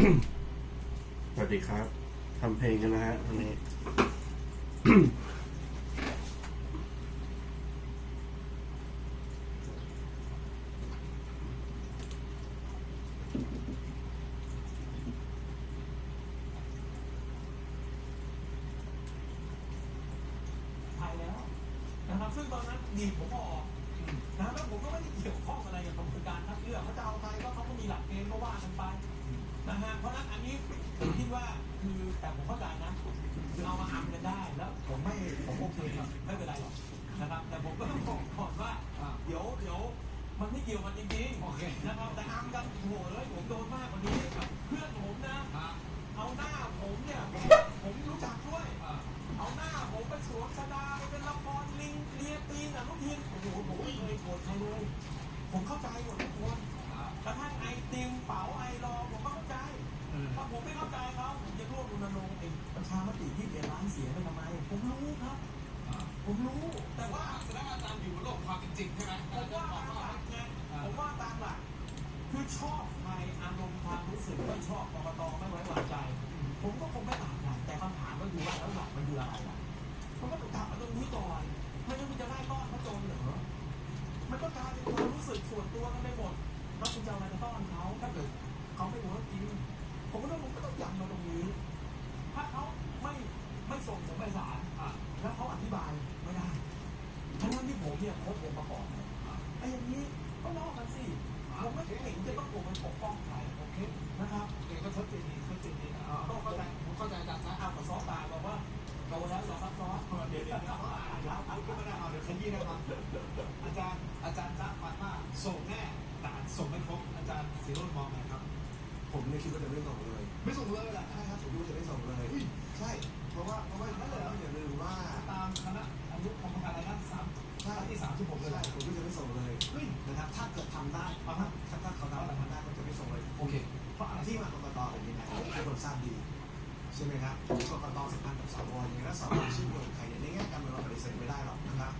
สวัสดีครับทำเพลงกันนะฮะวันนี้ ไปแล้วนะครับซึ่งตอนนั้นดีผมก็ออกนะแล้วผมก็ไม่ได้เกี่ยวข้องอะไรกับกระบวนการคัดเลือกเขาจะเอาใครก็เขาก็มีหลักเกณฑ์ก็ว่ากันไปนะฮะเพราะฉะนั้นอันนี้ผมคิดว่าคือแต่ผมเข้าใจนะคือเอามาอำกันได้แล้วผมโอเคครับไม่เป็นไรหรอกนะครับแต่ผมก็ต้องบอกก่อนว่าเดี๋ยวมันไม่เกี่ยวกันจริงๆโอเคนะครับแต่อำกันโหเลยผมโดนมากกว่านี้กับเพื่อนผมนะเอาหน้าผมเนี่ยผมรู้จักด้วยเอาหน้าผมไปสวมชดาไปเป็นละครลิงเลียตีนอนุทินโอ้โหผมไม่เคยโกรธใครเลยผมเข้าใจหมดทุกคนกระทั่งไอติมเป๋าไอรอผมก็เข้าใจถ้าผมไม่เข้าใจเขาผมจะร่วมรณรงค์เองประชามติ21 ล้านเสียงไปทำไมผมรู้ครับผมรู้แต่ว่าแสดงว่าอาจารย์อยู่บนโลกความเป็นจริงใช่ไหมผมว่าตามหลักไงผมว่าตามหลักคือชอบในอารมณ์ความรู้สึกไม่ชอบกกตไม่ไว้วางใจผมก็คงไม่ต่างกันแต่คำถามก็คือว่าแล้วหลักมันคืออะไรล่ะมันก็ต้องกลับมาตรงนี้ก่อนไม่งั้นคุณจะไล่ต้อนเขาจนเหรอมันก็กลายเป็นความรู้สึกส่วนตัวกันไปหมดแล้วคุณจะเอาอะไรจะต้อนเขาถ้าเกิดเขาไม่รู้จริงผมก็ต้องย้ำมาตรงนี้ถ้าเขาไม่ส่งผมไปศาลแล้วเขาอธิบายไม่ได้ทั้งที่ผมเนี่ยคบองค์ประกอบไอ้อย่างนี้ก็นอกกันสิผมไม่เห็นจะต้องโกงมันปกป้องใครโอเคนะครับเองก็ชัดเจนดีต้องเข้าใจผมเข้าใจอาจารย์นะขอซ้อตาบอกว่าโตแล้วซ้อซับซ้อนเดี๋ยวเขาอ่านแล้วก็ไม่ได้เอาเดี๋ยวขยี้นะครับอาจารย์จ้าฟันว่าส่งแน่แต่ส่งไม่ครบอาจารย์ศิโรจน์มองไงครับผมเนี่ยคิดว่าจะไม่ส่งเลยไม่ส่งเลยแหละใช่ครับผมคิดว่าจะไม่ส่งเลยใช่เพราะว่านั่นเลยอย่าลืมว่าตามคณะอนุกรรมการอะไรนะที่36เลยผมก็จะไม่ส่งเลยนะครับถ้าเกิดทำได้ถ้าเขาทำได้ก็จะไม่ส่งเลยโอเคเพราะที่มากกตเป็นยังไงทุกคนทราบดีใช่ไหมครับกกตสัมพันธ์กับสวยังไงแล้วสวชื่อเมืองใครเนี่ยในแง่การเมืองเราปฏิเสธไม่ได้หรอกนะครับ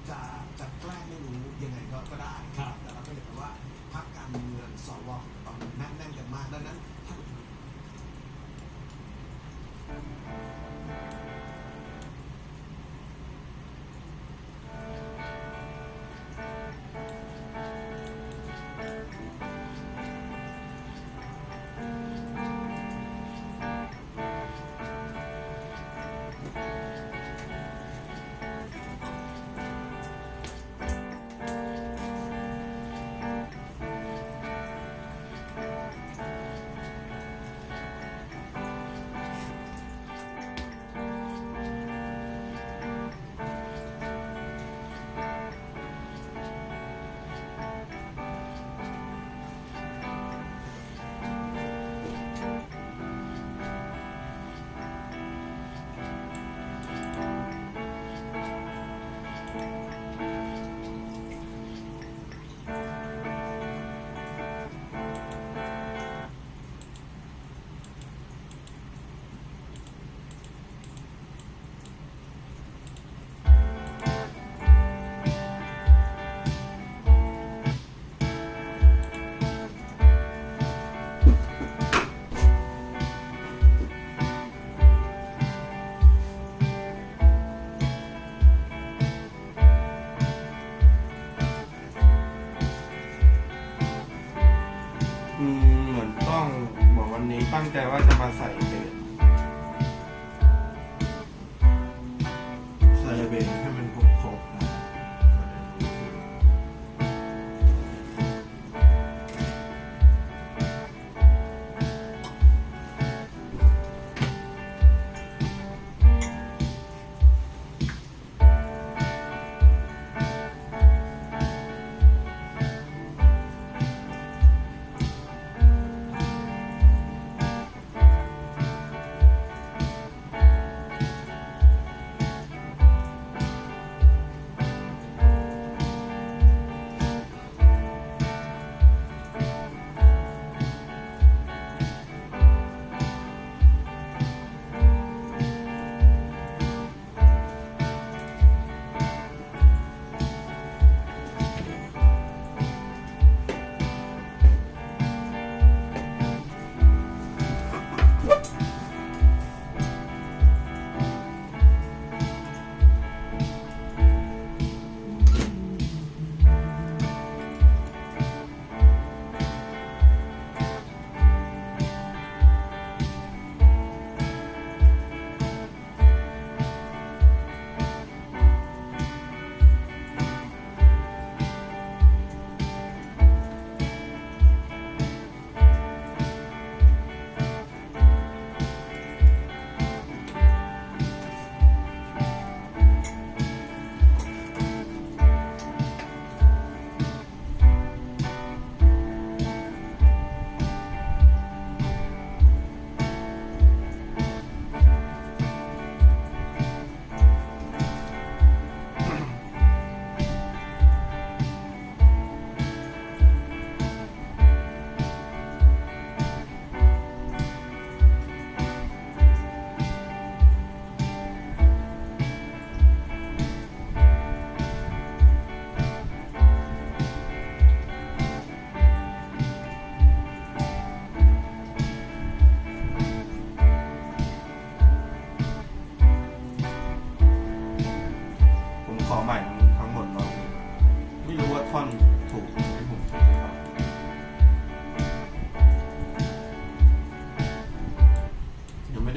จะแกล้งไม่รู้ยังไงก็ได้แต่เราก็เห็นว่าพรรคการเมืองสวตอนแน่นกันมากดังนั้นถ้าเหมือนต้องบอกวันนี้ตั้งใจว่าจะมาใส่เบสให้มันครบนะ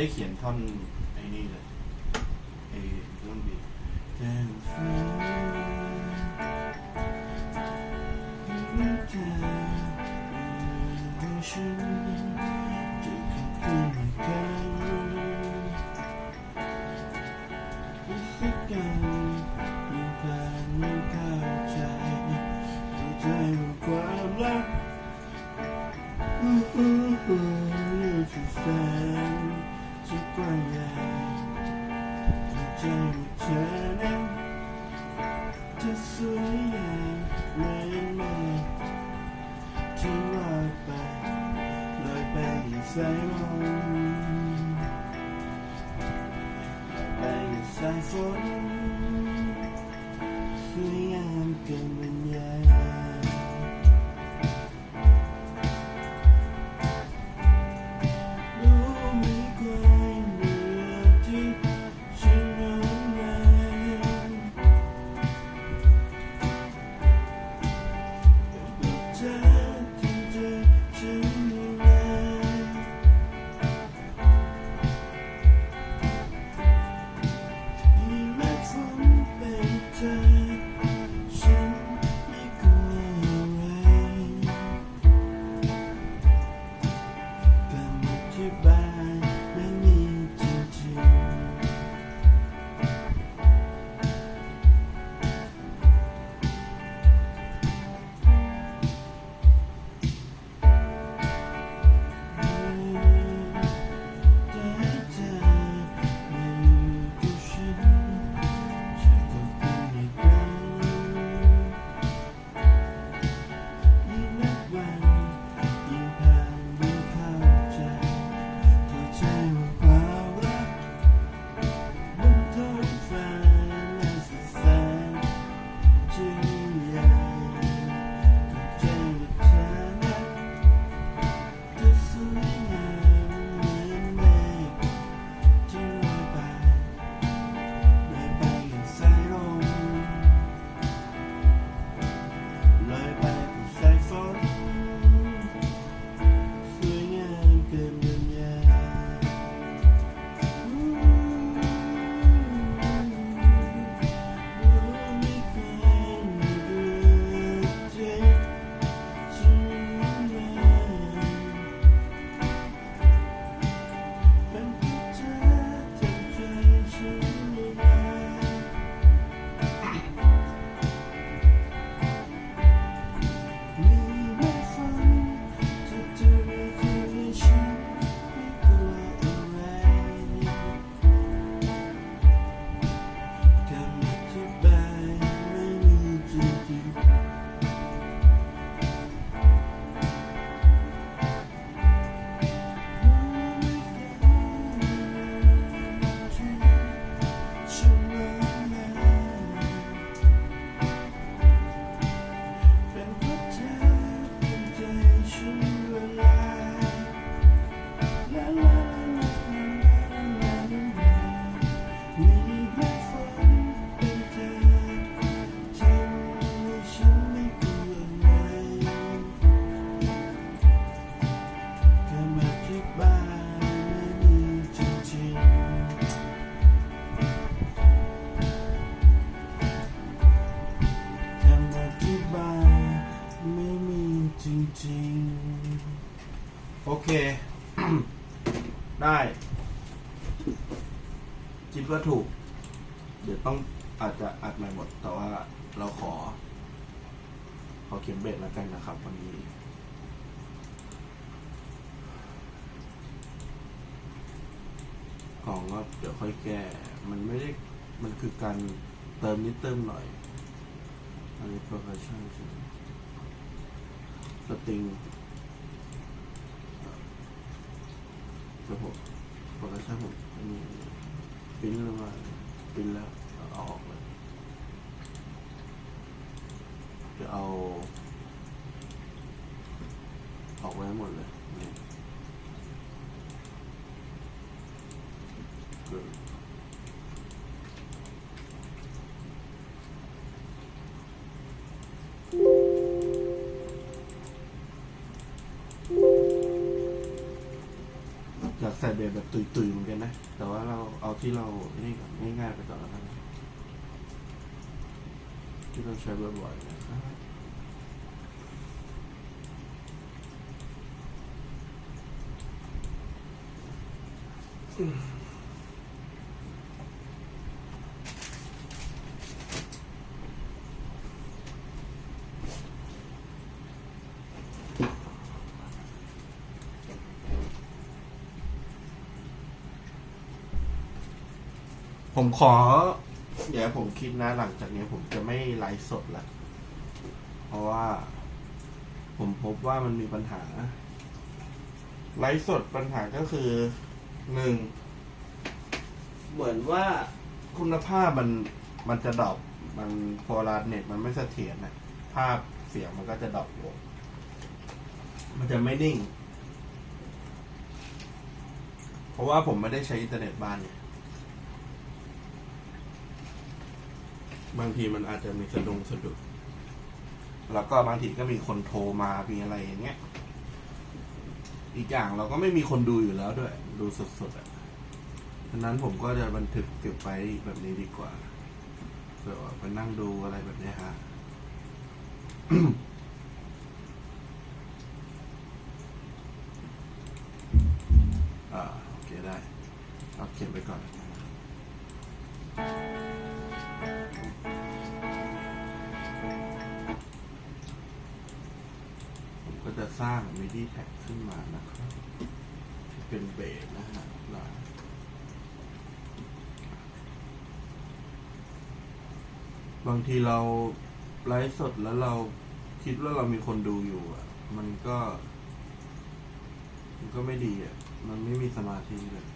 ได้เขียนท่อนไอ้นี่เลยไอ้ท่อนบีแจ้งฟ้าไม่เจอของฉันจะขอบคุณกันอีกสักกันยิ่งผ่านไม่เข้าใจความรักนี่คือแสนจะกว้างใหญ่ใจเธอนั้นจะสวยงามเหมือนแม่ที่ลอยไปอย่างสายลมลอยไปอย่างสายฝนสวยงามเกินบรรยายโอเค ได้คิดว่าถูกเดี๋ยวต้องอาจจะอัดใหม่หมดแต่ว่าเราขอเขียนเบรกแล้วกันนะครับวันนี้กล่องก็เดี๋ยวค่อยแก้มันไม่ได้มันคือการเติมนิดเติมหน่อยอันนี้ percussion ใช่ไหมสตริงผมpercussion ผมอันนี้ปิ้นลงมาปิ้นแล้วเอาออกเลยจะเอาออกไว้หมดเลยนี่จาก ใส่เบสแบบตุยๆเหมือนกันนะ แต่ว่าเราเอาที่เรานี่ก่อนง่ายๆไปก่อนแล้วกันที่เราใช้บ่อยๆนะครับ ผมขอ เดี๋ยวผมคิดนะหลังจากนี้ผมจะไม่ไลฟ์สดละเพราะว่าผมพบว่ามันมีปัญหา ไลฟ์สดปัญหาก็คือหนึ่งเหมือนว่าคุณภาพมันจะดรอปมันโพลาร์เน็ตมันไม่เสถียรนะภาพเสียงมันก็จะดรอปลงมันจะไม่นิ่ง เพราะว่าผมไม่ได้ใช้อินเทอร์เน็ตบ้านเนี่ยบางทีมันอาจจะมีสะดุดแล้วก็บางทีก็มีคนโทรมามีอะไรอย่างเงี้ยอีกอย่างเราก็ไม่มีคนดูอยู่แล้วด้วยดูสดๆอ่ะฉะนั้นผมก็จะบันทึกเก็บไว้แบบนี้ดีกว่าเผื่อว่าไปนั่งดูอะไรแบบนี้ฮะ โอเคได้เอาเก็บไว้ก่อนผมก็จะสร้าง MIDI tag ขึ้นมานะครับเป็นเบสนะฮะบางทีเราไลฟ์สดแล้วเราคิดว่าเรามีคนดูอยู่อ่ะมันก็ไม่ดีอ่ะมันไม่มีสมาธิเลย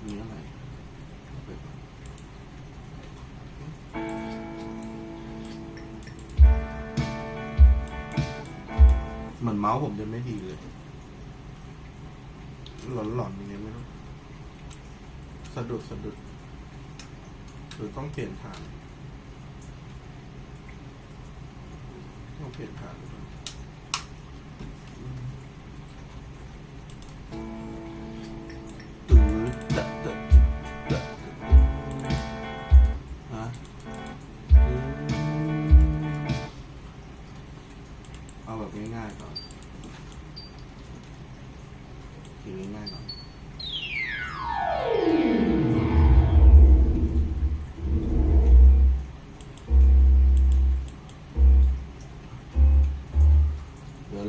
มีอะไรไปก่อนเหมือนเมาส์ผมจะไม่ดีเลยหลอนๆอย่างเงี้ยไม่รู้สะดุดหรือต้องเปลี่ยนฐานหรือเปล่าตื่นตะฮะเอาแบบง่ายๆก่อนทีง่ายๆก่อน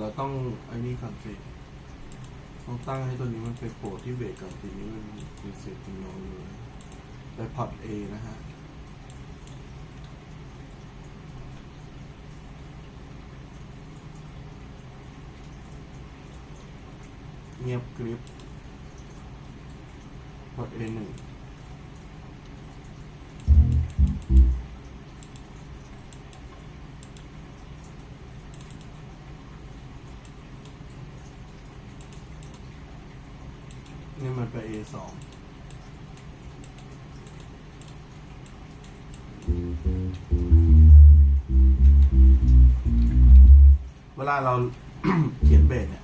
เราต้องไอ้นี่ก่อนสิต้องตั้งให้ตัวนี้มันไปโผล่ที่เบสก่อนทีนี้มันมีเสียงเป็นโน้ตอยู่ไปพอร์ต A นะฮะเงียบกริบพอร์ต A1นี่มันไป A2 เวลาเรา เขียนเบสเนี่ย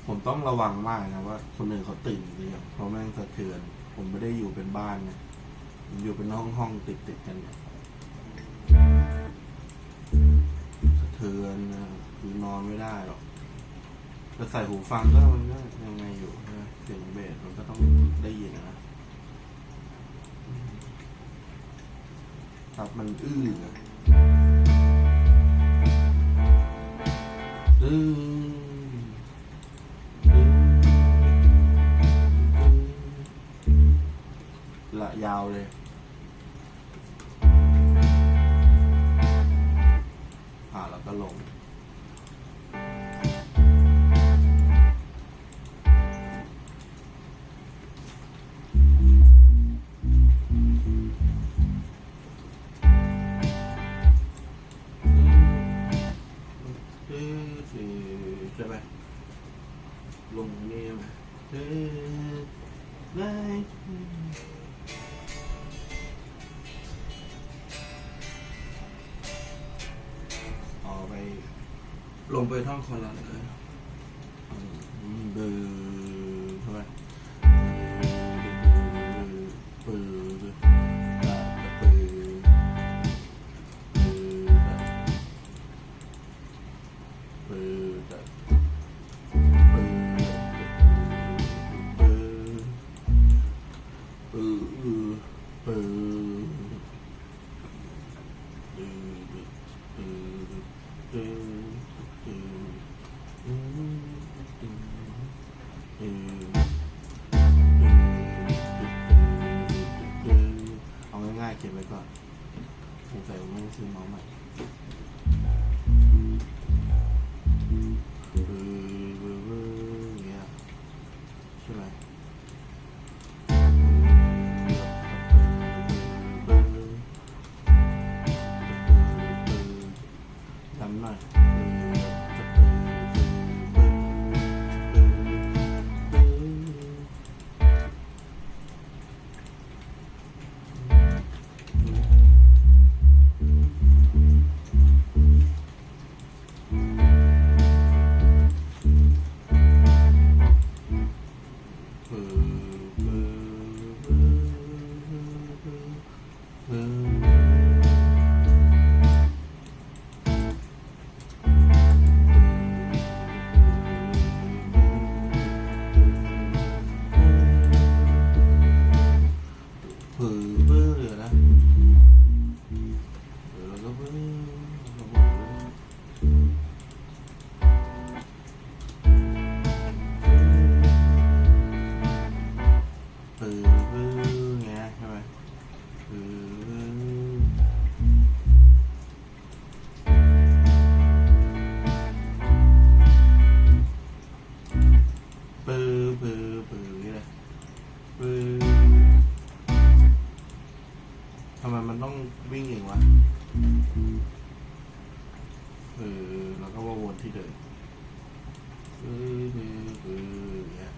ผมต้องระวังมากนะว่าคนอื่นเขาตื่นหรือยังเพราะแม่งสะเทือนผมไม่ได้อยู่เป็นบ้านนะผมอยู่เป็นห้องติดกันเนี่ยสะเทือนนะคือนอนไม่ได้หรอกจะใส่หูฟังก็มันก็ยังไงอยู่นะเสียงเบสมันก็ต้องได้ยินนะครับมันอื้อนะละยาวเลยแล้วก็ลงใช่ไหมลงนี่ไหมอ๋อ ลงไปท่องคอรัสเลยเบอร์เข้าไปเบอร์เอาง่ายๆเก็บไว้ก่อนสงสัยว่าไม่ได้ซื้อเมาส์ใหม่อย่างเงี้ยใช่ไหมจำหน่อยทำไมมันต้องวิ่งเองวะแล้วก็วนที่เดิมอย่างเงี้ย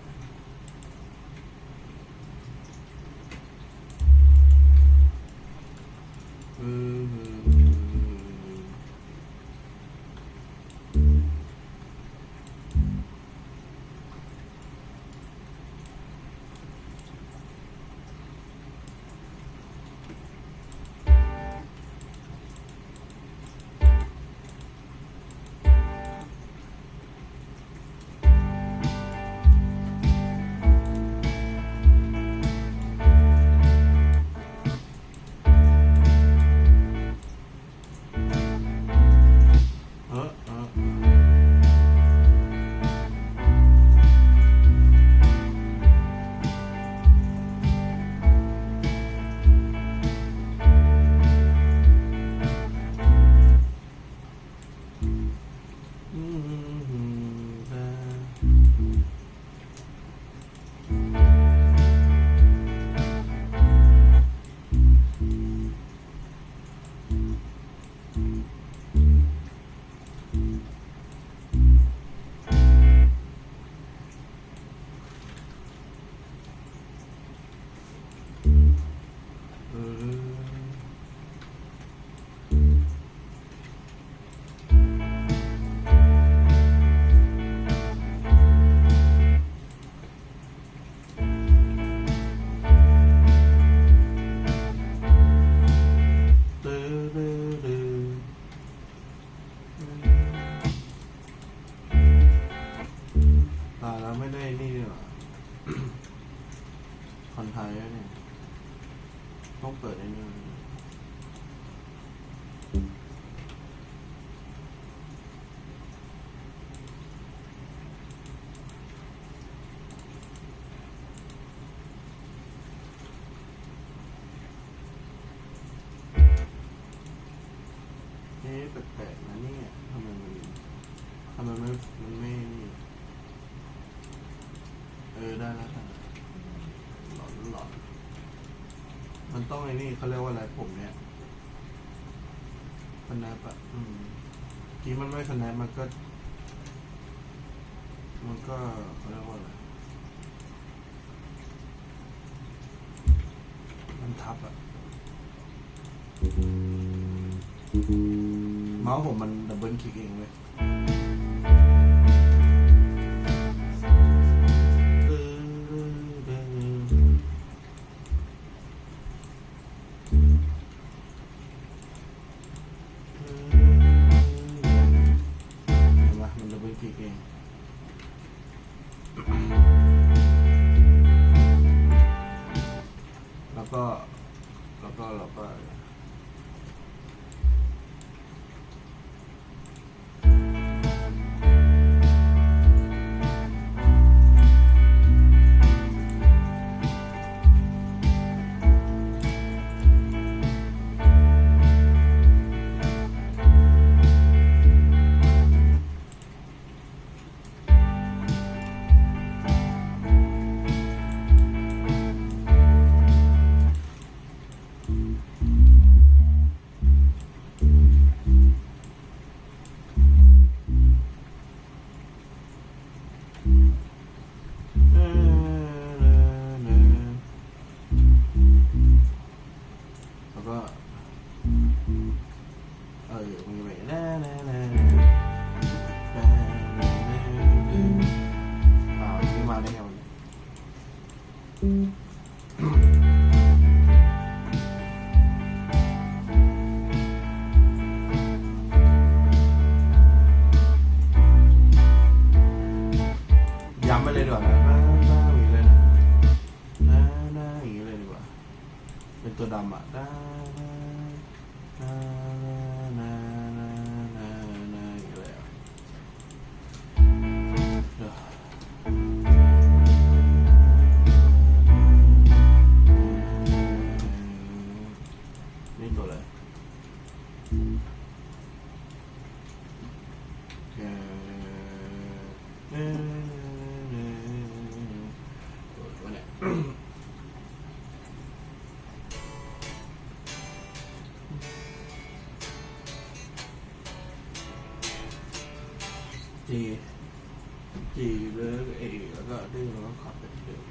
แล้วไม่ได้นี่หรอคอนไทยเนี่ยต้องเปิดไอ้นี่แปลกๆนะเนี่ยทำไมมันไม่นี่ได้แล้วค่ะหลอนมันต้องไอ้นี่เขาเรียกว่าอะไรผมเนี่ยสแนปอะกี้มันไม่สแนปมันก็เขาเรียกว่าอะไรมันทับอะเมาส์ผมมันดับเบิลคลิกเองเลย มันจะไปที่มาได้ไงวันนี้ย้ำไปเลยดีกว่านะอย่างนี้เลยนะอย่างนี้เลยดีกว่าเป็นตัวดำอ่ะนี่ตัวอะไรตัวเนี่ยจีเลยเอแล้วก็ดื้อแล้วก็ขับไปเดิม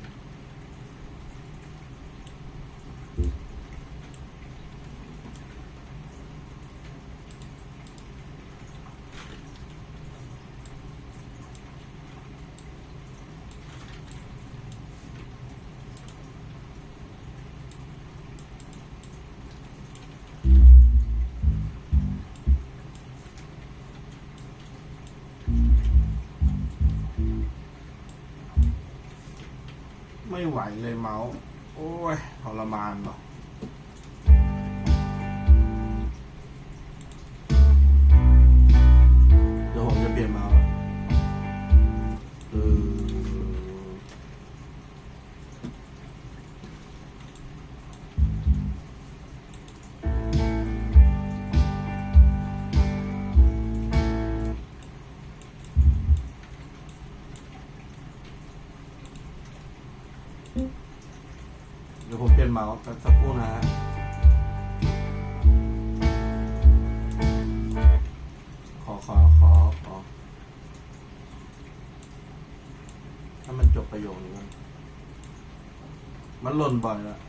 ไม่ไหวเลยเมาส์โอ้ยทรมานเนาะเดี๋ยวผมจะเปลี่ยนเมาส์เดี๋ยวผมเปลี่ยนเมาส์สักครู่นะฮะขอถ้ามันจบประโยคนี้มันหล่นบ่อยแล้ว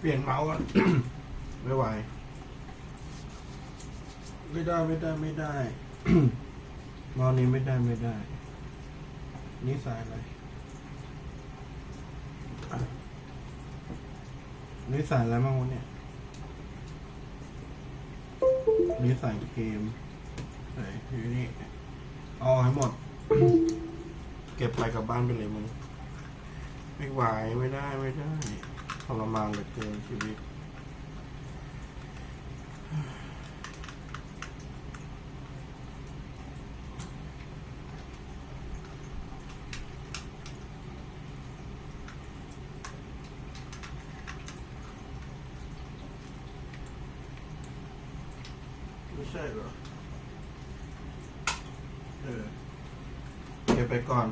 เปลี่ยนเมาส์กัน ไม่ไหว ไม่ได้ เมาส์นี้ไม่ได้ นี่สายอะไรอ่ะนี่สายอะไรบ้างวะเนี่ย นี่สายเกมไหนอยู่นี่เอาให้หมด เก็บไปกลับบ้านไปเลยมึง ไม่ไหวไม่ได้ทรมานเหลือเกินชีวิตไม่ใช่เหรอเก็บไปก่อน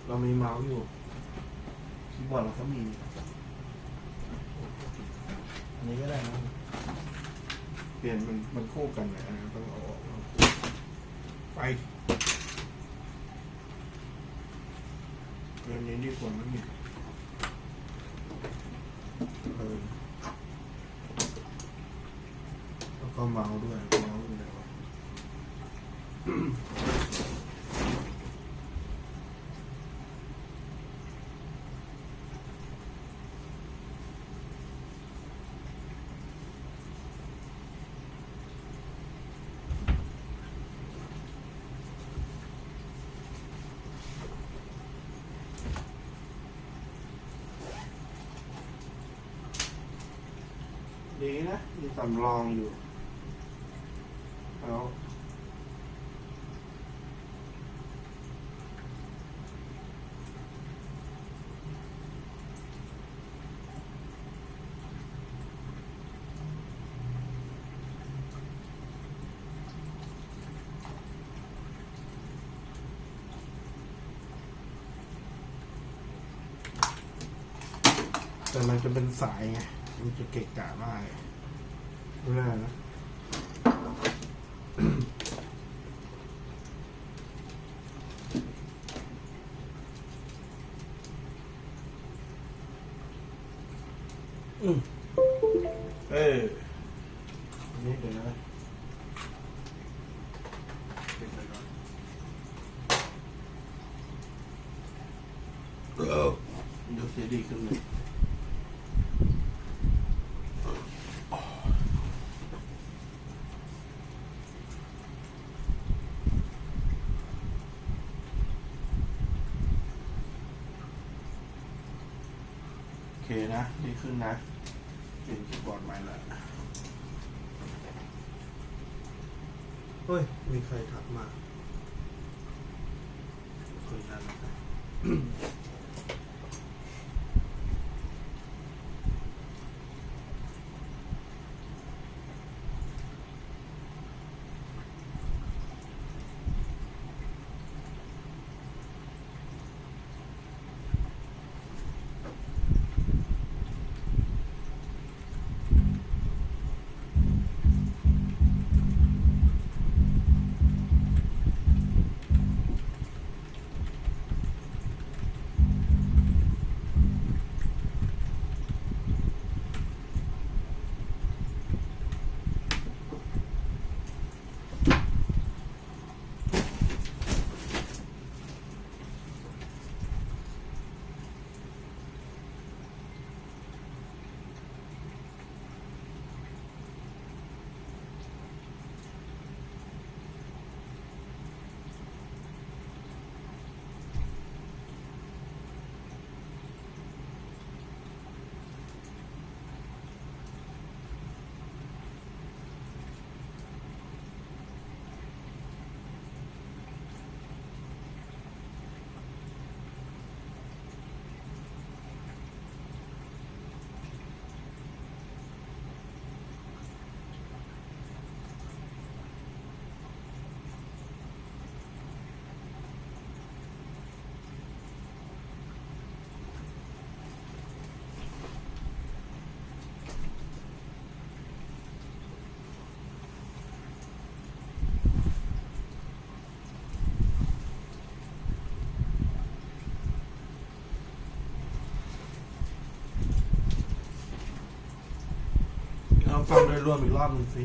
เรามีเมาส์อยู่คีย์บอร์ดเราก็มี อันนี้ก็ได้นะเปลี่ยนมันคู่กันนะต้องเอาออกไปเรื่องนี้ดีกว่ามั้งเนี่ยแล้วก็เมาส์ด้วยเมาส์อยู่ไหนวะดีนะมีสำรองอยู่แล้วแต่มันจะเป็นสายไงมันจะเกะกะมากดูแลนะนี่เดี๋ยวนะเดี๋ยวเสียดีขึ้นเลยโอเคนะดีขึ้นนะเปลี่ยนคีย์บอร์ดใหม่ละเฮ้ยมีใครทักมาคุยกันนะครับ องฟังโดยรวมอีกรอบหนึ่งสิ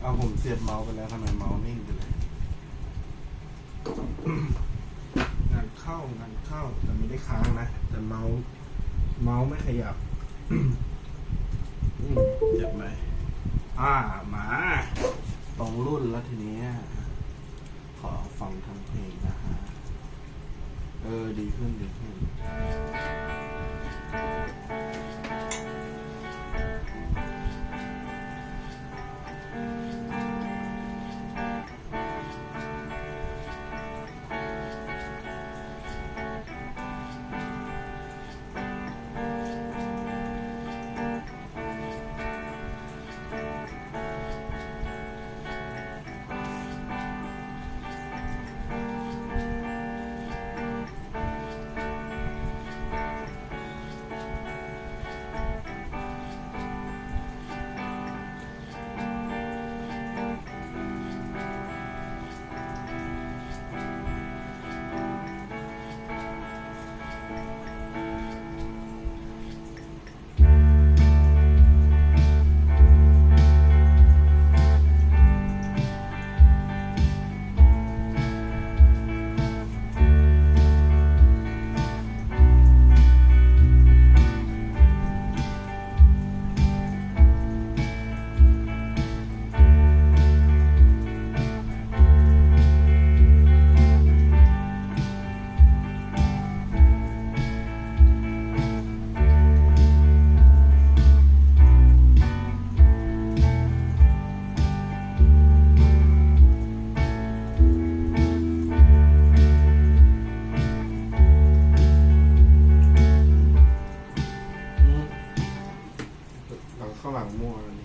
เอาผมเสียบเมาส์ไปแล้วทำไมเมาส์นิ่งไปเลย งานเข้แต่ไม่ได้ค้างนะแต่เมาส์ไม่ขยับ เจ็บไหมมาตรงรุ่นแล้วทีนี้ขอฟังทางเพลงนะฮะดีขึ้น ข้างหลังมั่วแล้วนี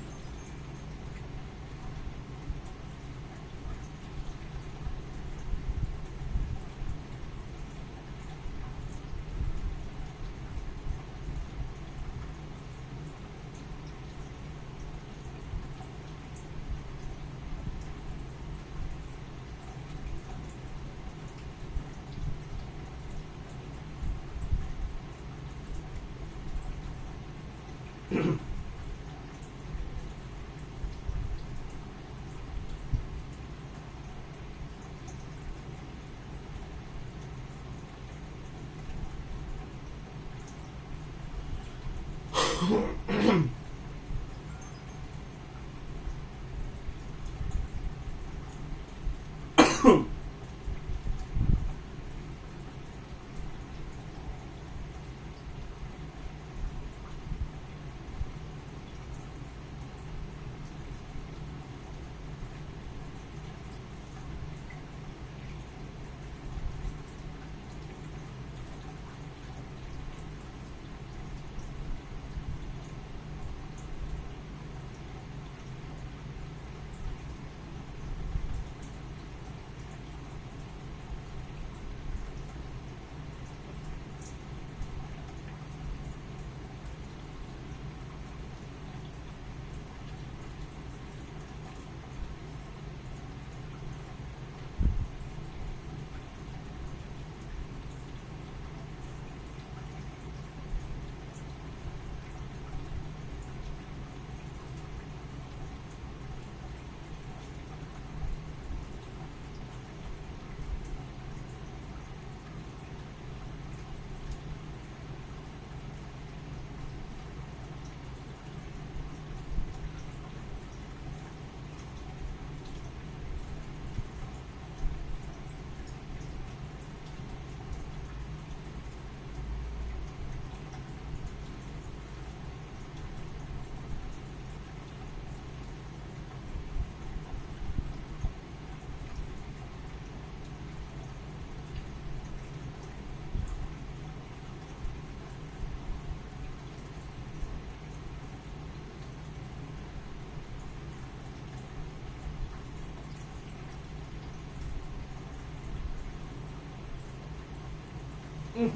่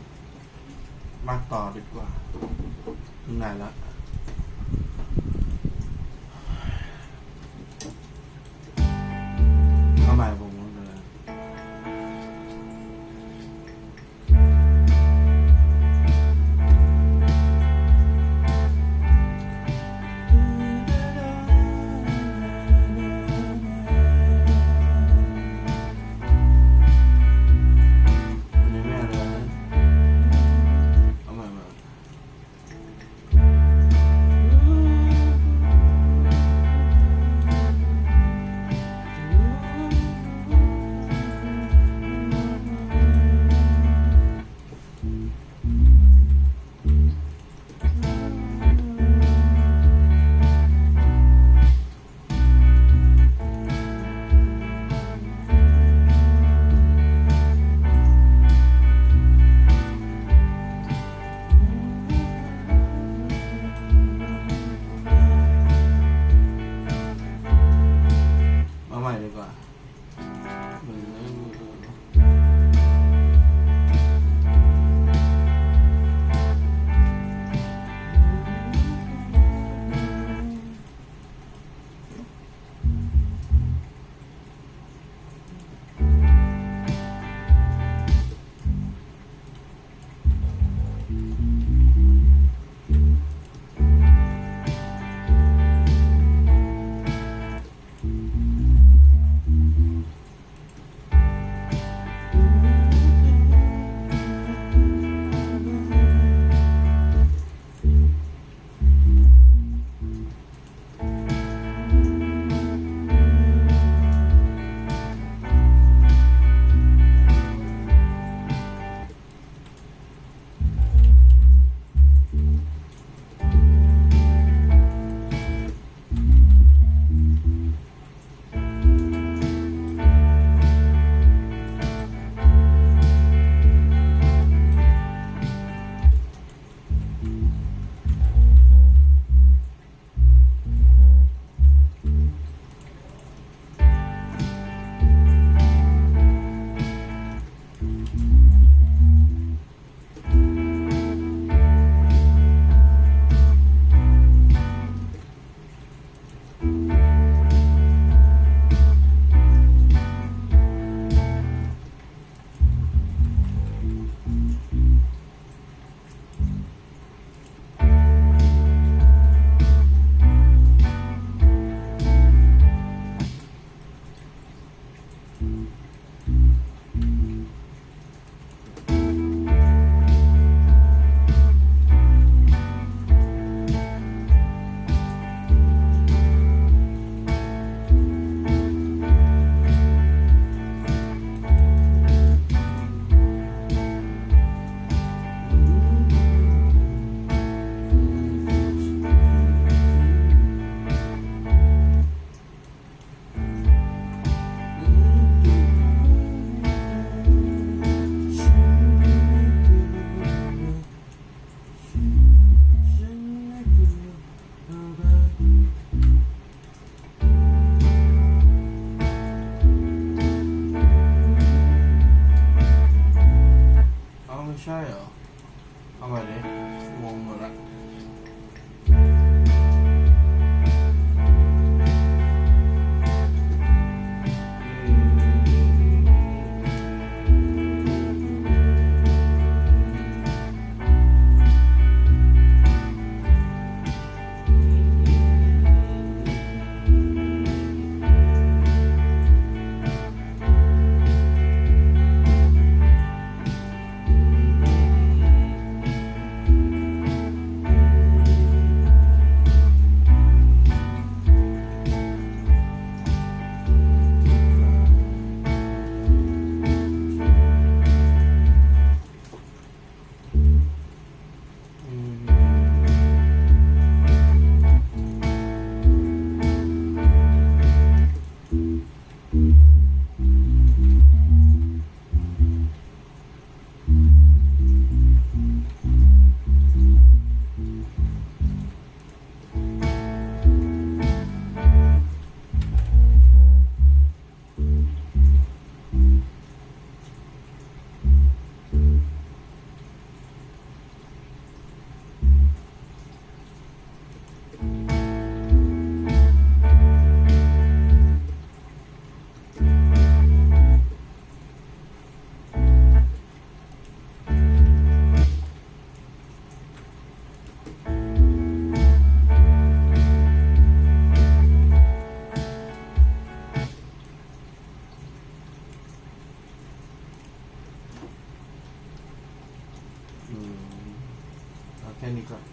มาต่อดีกว่าถึงไหนแล้วเอาใหม่ผมเลย ใช่เหรอเอาไปดิงงหมดละเอาแค่นี้ก่อน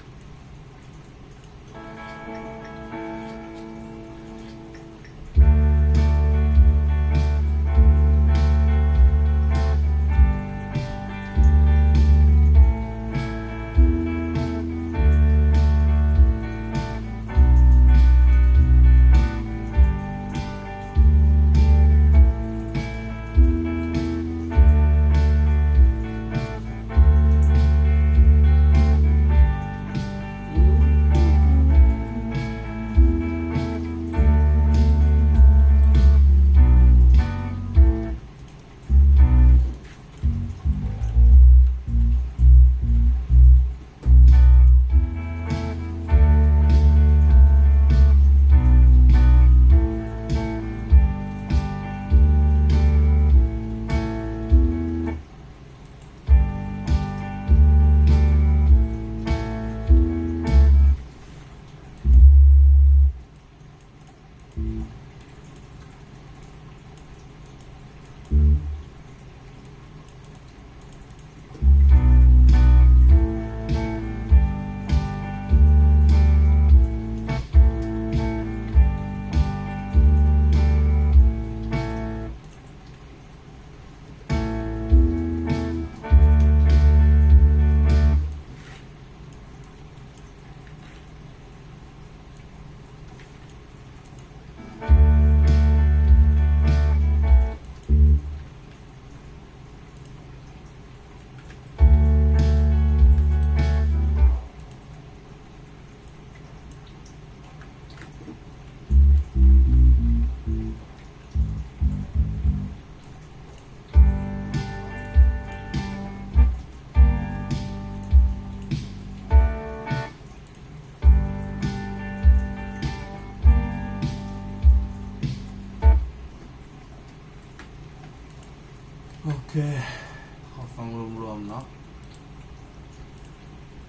รวมๆเนาะ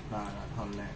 ได้ละท่อนแรก